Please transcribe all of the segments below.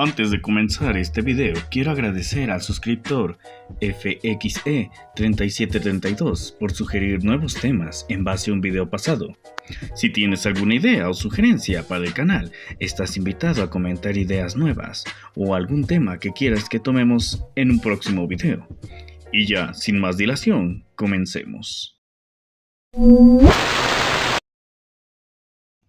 Antes de comenzar este video, quiero agradecer al suscriptor FXE3732 por sugerir nuevos temas en base a un video pasado. Si tienes alguna idea o sugerencia para el canal, estás invitado a comentar ideas nuevas o algún tema que quieras que tomemos en un próximo video. Y ya, sin más dilación, comencemos.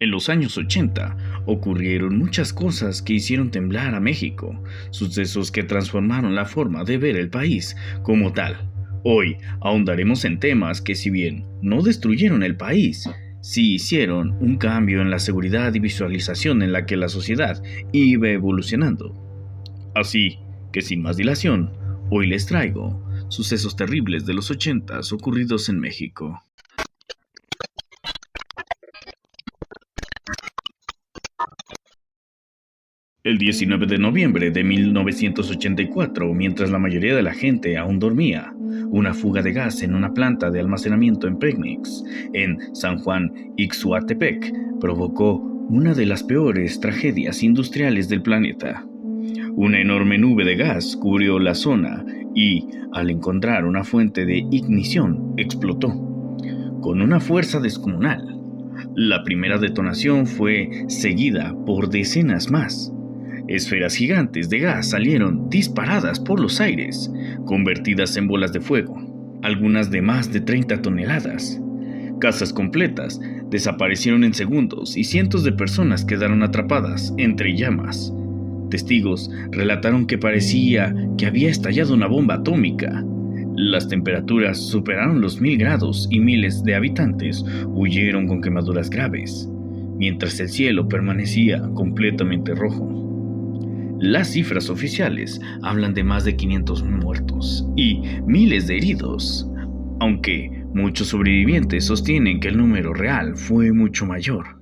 En los años 80 ocurrieron muchas cosas que hicieron temblar a México, sucesos que transformaron la forma de ver el país como tal. Hoy ahondaremos en temas que, si bien no destruyeron el país, sí hicieron un cambio en la seguridad y visualización en la que la sociedad iba evolucionando. Así que, sin más dilación, hoy les traigo sucesos terribles de los 80s ocurridos en México. El 19 de noviembre de 1984, mientras la mayoría de la gente aún dormía, una fuga de gas en una planta de almacenamiento en Pemex, en San Juan Ixhuatepec, provocó una de las peores tragedias industriales del planeta. Una enorme nube de gas cubrió la zona y, al encontrar una fuente de ignición, explotó con una fuerza descomunal. La primera detonación fue seguida por decenas más. Esferas gigantes de gas salieron disparadas por los aires, convertidas en bolas de fuego, algunas de más de 30 toneladas. Casas completas desaparecieron en segundos y cientos de personas quedaron atrapadas entre llamas. Testigos relataron que parecía que había estallado una bomba atómica. Las temperaturas superaron los 1000 grados y miles de habitantes huyeron con quemaduras graves, mientras el cielo permanecía completamente rojo. Las cifras oficiales hablan de más de 500 muertos y miles de heridos, aunque muchos sobrevivientes sostienen que el número real fue mucho mayor.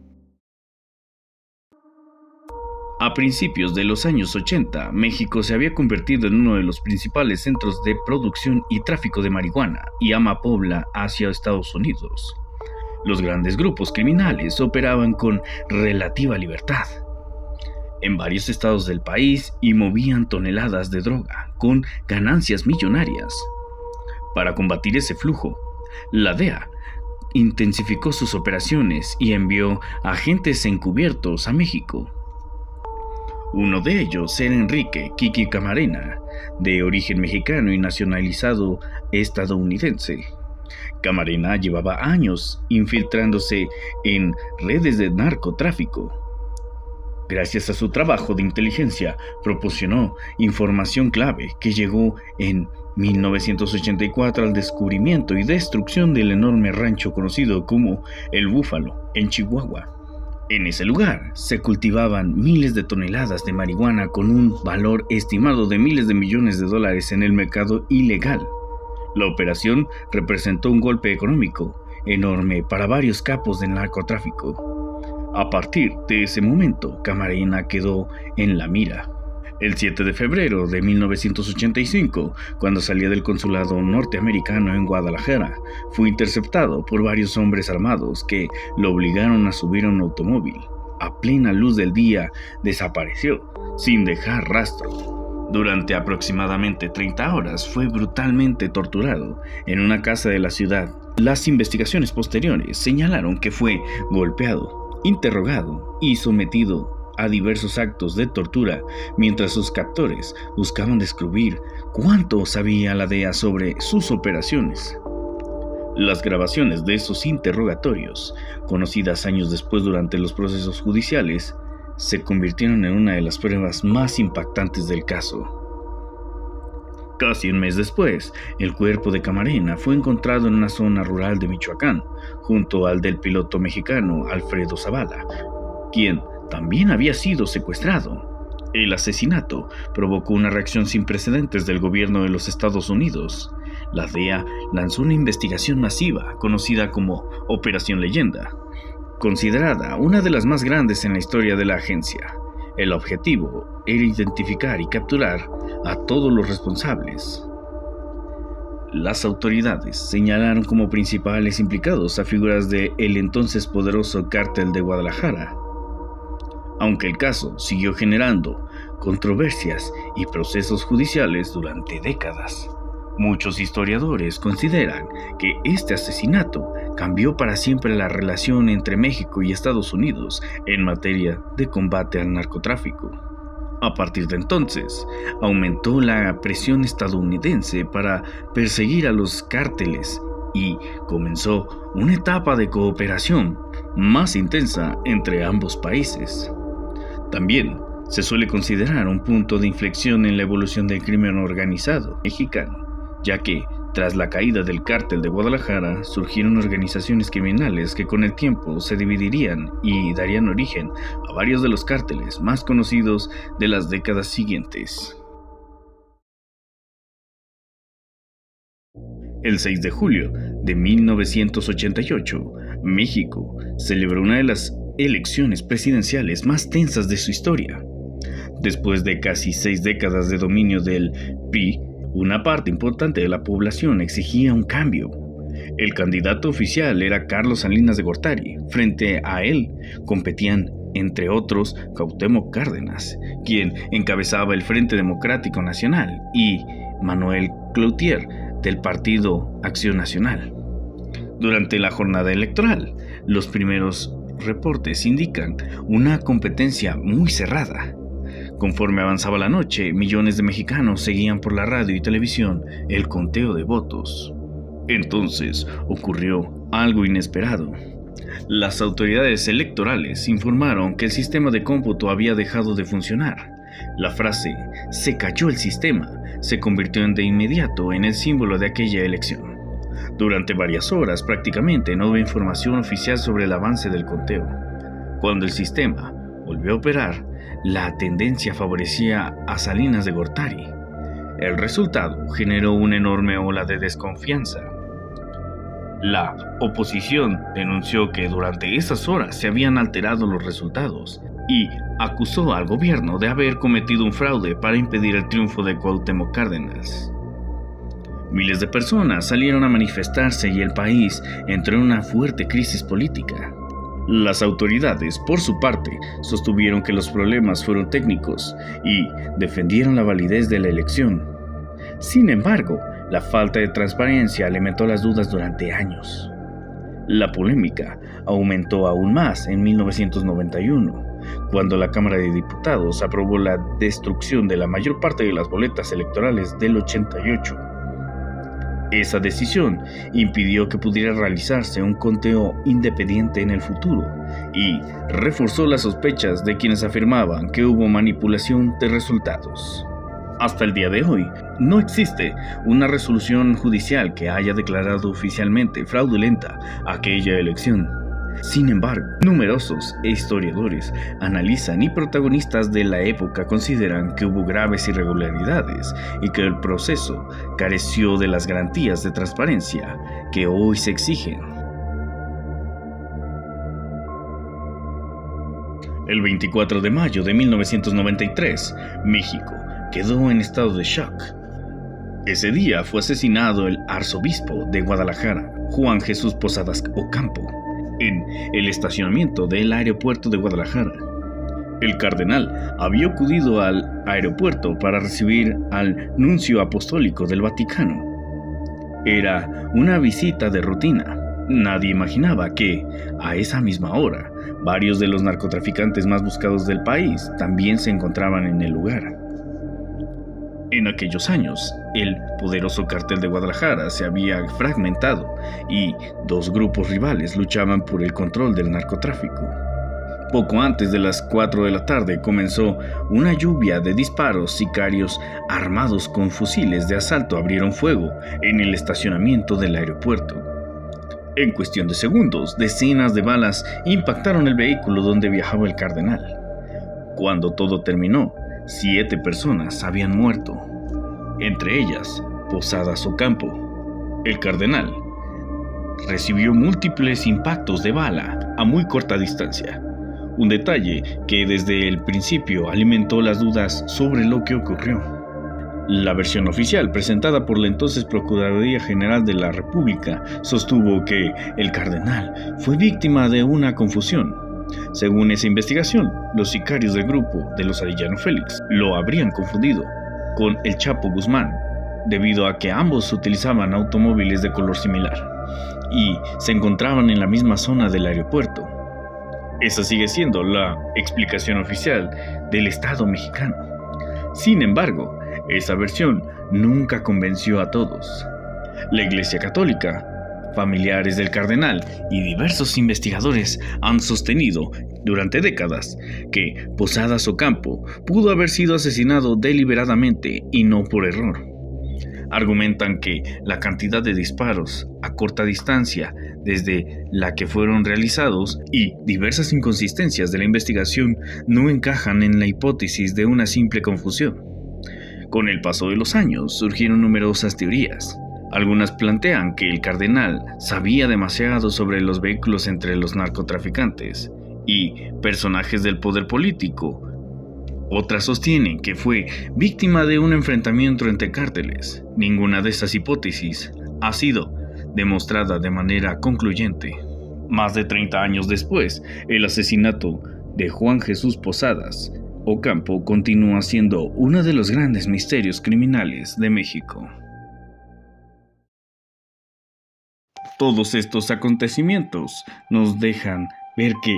A principios de los años 80, México se había convertido en uno de los principales centros de producción y tráfico de marihuana y amapola hacia Estados Unidos. Los grandes grupos criminales operaban con relativa libertad en varios estados del país y movían toneladas de droga con ganancias millonarias. Para combatir ese flujo, la DEA intensificó sus operaciones y envió agentes encubiertos a México. Uno de ellos era Enrique Kiki Camarena, de origen mexicano y nacionalizado estadounidense. Camarena llevaba años infiltrándose en redes de narcotráfico. Gracias a su trabajo de inteligencia, proporcionó información clave que llegó en 1984 al descubrimiento y destrucción del enorme rancho conocido como El Búfalo, en Chihuahua. En ese lugar se cultivaban miles de toneladas de marihuana con un valor estimado de miles de millones de dólares en el mercado ilegal. La operación representó un golpe económico enorme para varios capos del narcotráfico. A partir de ese momento, Camarena quedó en la mira. El 7 de febrero de 1985, cuando salía del consulado norteamericano en Guadalajara, fue interceptado por varios hombres armados que lo obligaron a subir a un automóvil. A plena luz del día, desapareció, sin dejar rastro. Durante aproximadamente 30 horas fue brutalmente torturado en una casa de la ciudad. Las investigaciones posteriores señalaron que fue golpeado, interrogado y sometido a diversos actos de tortura mientras sus captores buscaban descubrir cuánto sabía la DEA sobre sus operaciones. Las grabaciones de esos interrogatorios, conocidas años después durante los procesos judiciales, se convirtieron en una de las pruebas más impactantes del caso. Casi un mes después, el cuerpo de Camarena fue encontrado en una zona rural de Michoacán, junto al del piloto mexicano Alfredo Zavala, quien también había sido secuestrado. El asesinato provocó una reacción sin precedentes del gobierno de los Estados Unidos. La DEA lanzó una investigación masiva, conocida como Operación Leyenda, considerada una de las más grandes en la historia de la agencia. El objetivo era identificar y capturar a todos los responsables. Las autoridades señalaron como principales implicados a figuras del entonces poderoso Cártel de Guadalajara. Aunque el caso siguió generando controversias y procesos judiciales durante décadas. Muchos historiadores consideran que este asesinato cambió para siempre la relación entre México y Estados Unidos en materia de combate al narcotráfico. A partir de entonces, aumentó la presión estadounidense para perseguir a los cárteles y comenzó una etapa de cooperación más intensa entre ambos países. También se suele considerar un punto de inflexión en la evolución del crimen organizado mexicano, ya que, tras la caída del cártel de Guadalajara, surgieron organizaciones criminales que con el tiempo se dividirían y darían origen a varios de los cárteles más conocidos de las décadas siguientes. El 6 de julio de 1988, México celebró una de las elecciones presidenciales más tensas de su historia. Después de casi 6 décadas de dominio del PRI, una parte importante de la población exigía un cambio. El candidato oficial era Carlos Salinas de Gortari. Frente a él competían, entre otros, Cuauhtémoc Cárdenas, quien encabezaba el Frente Democrático Nacional, y Manuel Cloutier, del Partido Acción Nacional. Durante la jornada electoral, los primeros reportes indican una competencia muy cerrada. Conforme avanzaba la noche, millones de mexicanos seguían por la radio y televisión el conteo de votos. Entonces ocurrió algo inesperado. Las autoridades electorales informaron que el sistema de cómputo había dejado de funcionar. La frase "se cayó el sistema" se convirtió de inmediato en el símbolo de aquella elección. Durante varias horas prácticamente no hubo información oficial sobre el avance del conteo. Cuando el sistema volvió a operar, la tendencia favorecía a Salinas de Gortari. El resultado generó una enorme ola de desconfianza. La oposición denunció que durante esas horas se habían alterado los resultados y acusó al gobierno de haber cometido un fraude para impedir el triunfo de Cuauhtémoc Cárdenas. Miles de personas salieron a manifestarse y el país entró en una fuerte crisis política. Las autoridades, por su parte, sostuvieron que los problemas fueron técnicos y defendieron la validez de la elección. Sin embargo, la falta de transparencia alimentó las dudas durante años. La polémica aumentó aún más en 1991, cuando la Cámara de Diputados aprobó la destrucción de la mayor parte de las boletas electorales del 88. Esa decisión impidió que pudiera realizarse un conteo independiente en el futuro y reforzó las sospechas de quienes afirmaban que hubo manipulación de resultados. Hasta el día de hoy, no existe una resolución judicial que haya declarado oficialmente fraudulenta aquella elección. Sin embargo, numerosos historiadores analizan y protagonistas de la época consideran que hubo graves irregularidades y que el proceso careció de las garantías de transparencia que hoy se exigen. El 24 de mayo de 1993, México quedó en estado de shock. Ese día fue asesinado el arzobispo de Guadalajara, Juan Jesús Posadas Ocampo, en el estacionamiento del aeropuerto de Guadalajara. El cardenal había acudido al aeropuerto para recibir al nuncio apostólico del Vaticano. Era una visita de rutina. Nadie imaginaba que, a esa misma hora, varios de los narcotraficantes más buscados del país también se encontraban en el lugar. En aquellos años, el poderoso cártel de Guadalajara se había fragmentado y dos grupos rivales luchaban por el control del narcotráfico. Poco antes de las 4 de la tarde comenzó una lluvia de disparos. Sicarios armados con fusiles de asalto abrieron fuego en el estacionamiento del aeropuerto. En cuestión de segundos, decenas de balas impactaron el vehículo donde viajaba el cardenal. Cuando todo terminó, 7 personas habían muerto, entre ellas Posadas Ocampo. El cardenal recibió múltiples impactos de bala a muy corta distancia, un detalle que desde el principio alimentó las dudas sobre lo que ocurrió. La versión oficial presentada por la entonces Procuraduría General de la República sostuvo que el cardenal fue víctima de una confusión. Según esa investigación, los sicarios del grupo de los Arellano Félix lo habrían confundido con el Chapo Guzmán, debido a que ambos utilizaban automóviles de color similar y se encontraban en la misma zona del aeropuerto. Esa sigue siendo la explicación oficial del Estado mexicano. Sin embargo, esa versión nunca convenció a todos. La Iglesia Católica, familiares del cardenal y diversos investigadores han sostenido durante décadas que Posadas Ocampo pudo haber sido asesinado deliberadamente y no por error. Argumentan que la cantidad de disparos a corta distancia desde la que fueron realizados y diversas inconsistencias de la investigación no encajan en la hipótesis de una simple confusión. Con el paso de los años surgieron numerosas teorías. Algunas plantean que el cardenal sabía demasiado sobre los vehículos entre los narcotraficantes y personajes del poder político. Otras sostienen que fue víctima de un enfrentamiento entre cárteles. Ninguna de estas hipótesis ha sido demostrada de manera concluyente. Más de 30 años después, el asesinato de Juan Jesús Posadas Ocampo continúa siendo uno de los grandes misterios criminales de México. Todos estos acontecimientos nos dejan ver que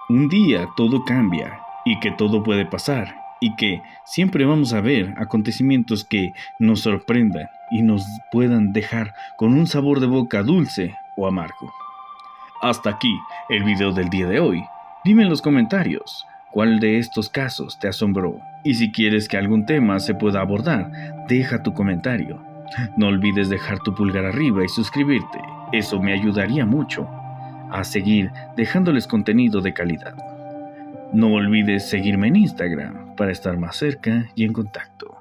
un día todo cambia y que todo puede pasar y que siempre vamos a ver acontecimientos que nos sorprendan y nos puedan dejar con un sabor de boca dulce o amargo. Hasta aquí el video del día de hoy. Dime en los comentarios cuál de estos casos te asombró y si quieres que algún tema se pueda abordar, deja tu comentario. No olvides dejar tu pulgar arriba y suscribirte, eso me ayudaría mucho a seguir dejándoles contenido de calidad. No olvides seguirme en Instagram para estar más cerca y en contacto.